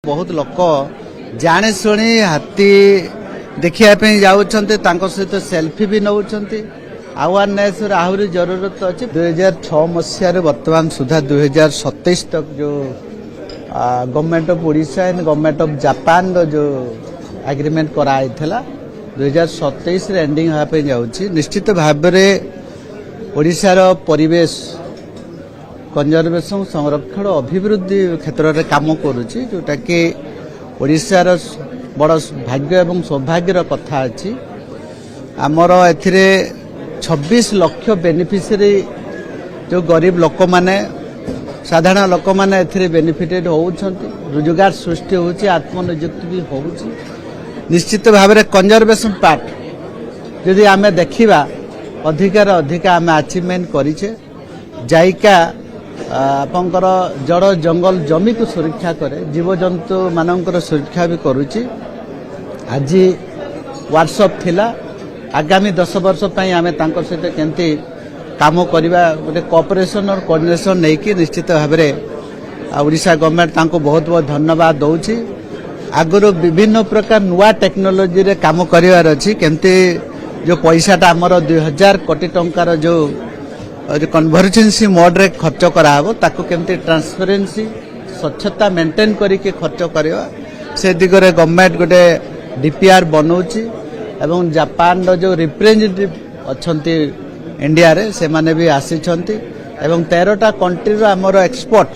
बहुत लोक जाने शुणी हाथी देखिया जाऊँच सहित सेल्फी भी नौ अवेयरनेस आहरी जरूरत अच्छी 2006 मसीह बर्तमान सुधा 2027 तक जो government of Odisha and government of Japan जो एग्रीमेंट कराई 2027 एंडिंग होगापी जाऊँगी। निश्चित भाव में ओडिशार परिवेश कंजर्वेशन संरक्षण अभिवृद्धि क्षेत्र में काम करुच्ची जोटा कि ओडिशार बड़ भाग्य एवं सौभाग्यर कथा अच्छी। आमर ए 26 लाख बेनिफिशियरी जो गरीब लोक माने साधारण लोक माने ए बेनिफिटेड होउछंती, रोजगार सृष्टि होउची, आत्मनियुक्ति भी होउची। निश्चित भाव में कंजर्वेशन पार्ट जदि आमे देखिबा अधिकार अधिका आमे अचीवमेंट करिछे। जायका आपंकर जड़ जंगल जमी को सुरक्षा करे, जीवजंतु मानकर सुरक्षा भी करुच्ची। आज वर्कशॉप थिला, आगामी 10 वर्ष आम सहित केमती काम करवा गोटे कोऑपरेशन और कोऑर्डिनेशन नहीं कि निश्चित भाव में ओडिशा गवर्नमेंट तांको बहुत बहुत धन्यवाद दौची। आगुरी विभिन्न प्रकार नुआ टेक्नोलोजी रे काम करिवार अछि, केमती जो पैसाटा आमर 2000 कोटी टंकार जो कन्वर्जेंसी मोड रे खर्च कराहबो ताको केमती ट्रांसपेरेंसी स्वच्छता मेंटेन करके खर्च करवा से दिगरे गवर्नमेंट गोटे डीपीआर बनौची एवं जापान रो जो रिप्रेजेंटेटिव अच्छंती इंडिया रे से माने भी आसीछंती एवं 13टा कंट्री रो हमर एक्सपर्ट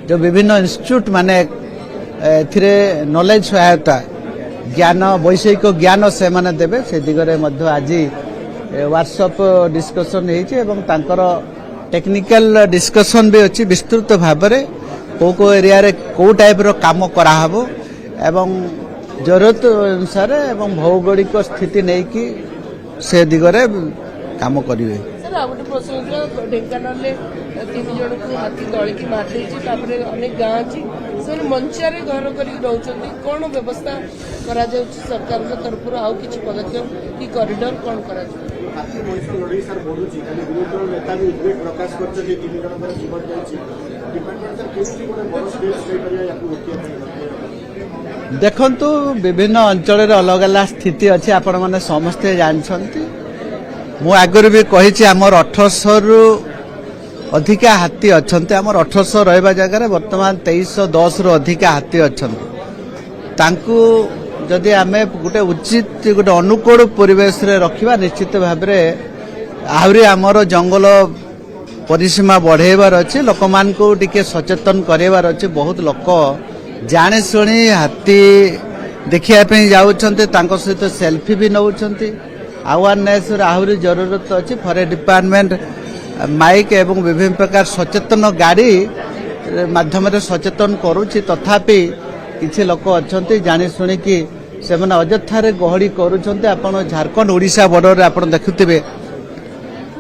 जो विभिन्न इंस्टीट्यूट माने एथिरे नॉलेज सहायता ज्ञान वैषयिक ज्ञान से माने देबे से दिगरे मध्य आज वर्कशॉप डिस्कशन होकर टेक्निकल डिस्कशन भी अच्छी। विस्तृत भाव में को एरिया रे को टाइप रो काम कराहबो एवं जरूरत अनुसार एवं भौगोलिक स्थिति नहीं कि से दिगरे काम करिवे। सर आ गोटे प्रश्न ढेंकानाल 3 जन को हाथी दली की मार देछि, तापरे अनेक गाँ अछि सर मंचारे घर करी रहउछन्ती, कोन व्यवस्था करा जाउछि सरकार के तरफ रो आउ किछि पदक्षेप की कॉरिडोर कोन करा जाउछि? हाथी मनुष्य लड़ाई सर बढ़ुछि, खाली विरोध नेता भी उद्वेग प्रकाश करछ जे 3 जन पर जीवन जाइछि। डिपार्टमेंट सर केसी गोटे बड़ स्टेज से करिया याकू रोकिया। देखंतु विभिन्न अंचल रे अलग अलग स्थिति अछि, आपण माने समस्ते जानछन्ती। मु आगर भी कहिछि हमर 1800 रु अधिका हाथी अच्छन्ते। हमर 1800 रहबा जगह रे वर्तमान 2310 रु अधिका हाथी अच्छन्ते। तांकू जदि आमे गोटे उचित गोटे अनुकूल परिवेश रे रखिबा निश्चित भाव में आहरी आमर जंगल परिसीमा बढ़ेबार अच्छे, लोक मान को टिके सचेतन करेबार अच्छे। बहुत लोक जाने शुणी हाथी देखिया जाऊँच सहित सेल्फी भी नौ अवेयरनेस आहरी जरूरत अच्छी। फॉरेस्ट डिपार्टमेंट माइक एवं विभिन्न प्रकार सचेतन गाड़ी माध्यम सचेतन करुच्ची, तथापि किसी लोक अच्छा जानी शुणी कि से अଯଥାରେ गहड़ी करुँच। आप झारखंड ओडिशा बॉर्डर आप देखुवे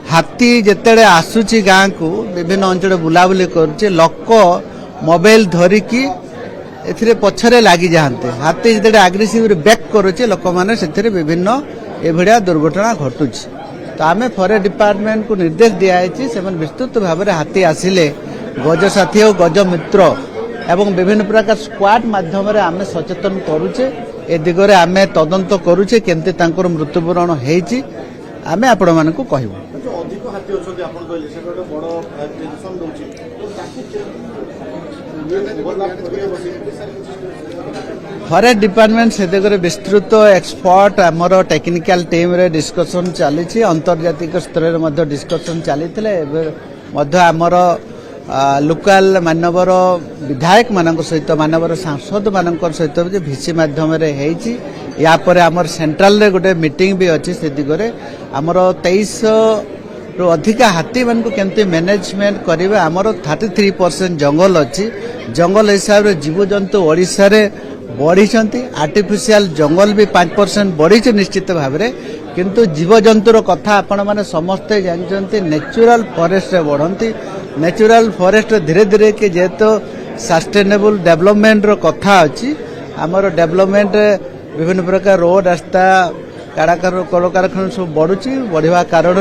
हाथी जिते आसूची गाँ को विभिन्न अंचल बुलाबुली करुचे, लोक मोबाइल धरिकी ए पछरे लगी जाते। हाथी जिते आग्रेसिव बैक करुचे, लोक मैंने से विभिन्न एभलिया दुर्घटना घटुची। तो आम फॉरेस्ट डिपार्टमेंट को निर्देश दिखाई से विस्तृत भाव में हाथी आसिले गज साथी और गज मित्र एवं विभिन्न प्रकार स्क्वाड माध्यम आम सचेतन करुचे। ए दिगरे आम तदंत करुचे केमती तांकर मृत्युवरण होईची आम आपण मानकु कहबो। फॉरेस्ट डिपार्टमेंट से दिगरे विस्तृत एक्सपर्ट आमर टेक्निकल टीम रे डिस्कशन चली, अंतर्जातिक स्तर में डिस्कशन चली। आमर लोकल मानवर विधायक मान सहित मानवर सांसद मान सहित भिसी मध्यम या आमर सेंट्रल रे गोटे मीटिंग भी अच्छी। से दिगरे आमर 2300 रु अधिका हाथी मान को केमती मैनेजमेंट करेंगे। आमर 33% जंगल अच्छी। जंगल हिसाब से जीवजंतु ओडिशा रे बढ़ी, आर्टिफिशियल जंगल भी 5% बढ़ी निश्चित भाव में, किंतु जीवजंतुर कथा आपण माने समस्ते जानते नेचुरल फॉरेस्ट रे बढ़ती। नेचुरल फॉरेस्ट धीरे धीरे कि जेहेतु सस्टेनेबल डेवलपमेंट रो कथा अच्छी, आमर डेवलपमेंट विभिन्न प्रकार रोड रास्ता कलकारखाना सब बढ़ुची। बढ़िया कारण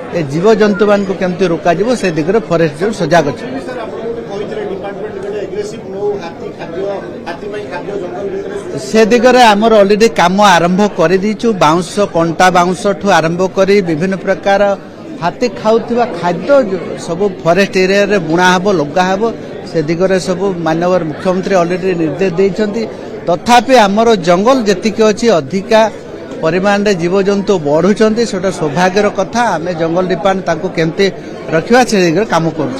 ए जीवजंतु मान को केमती रोक से दिगरे फॉरेस्ट जो सजग अच्छे। से दिगरे आमर अलरेडी काम आरंभ कर दीचु बाउंस कंटा बाउंस ठू आरंभ कर विभिन्न प्रकार हाथी खाऊा खाद्य सब फॉरेस्ट एरिया रे बुणा हब लगा हब से दिगरे सब माननीय मुख्यमंत्री अलरेडी निर्देश देइछंती तथापि आमर जंगल जेतिक अछि अधिका परिमाण रे जीवजंतु बढ़ुचंती सेटा सौभाग्यर कथा आमे जंगल डिपार्टमेंट ताको केमते रखिबा से दिगरे काम करू।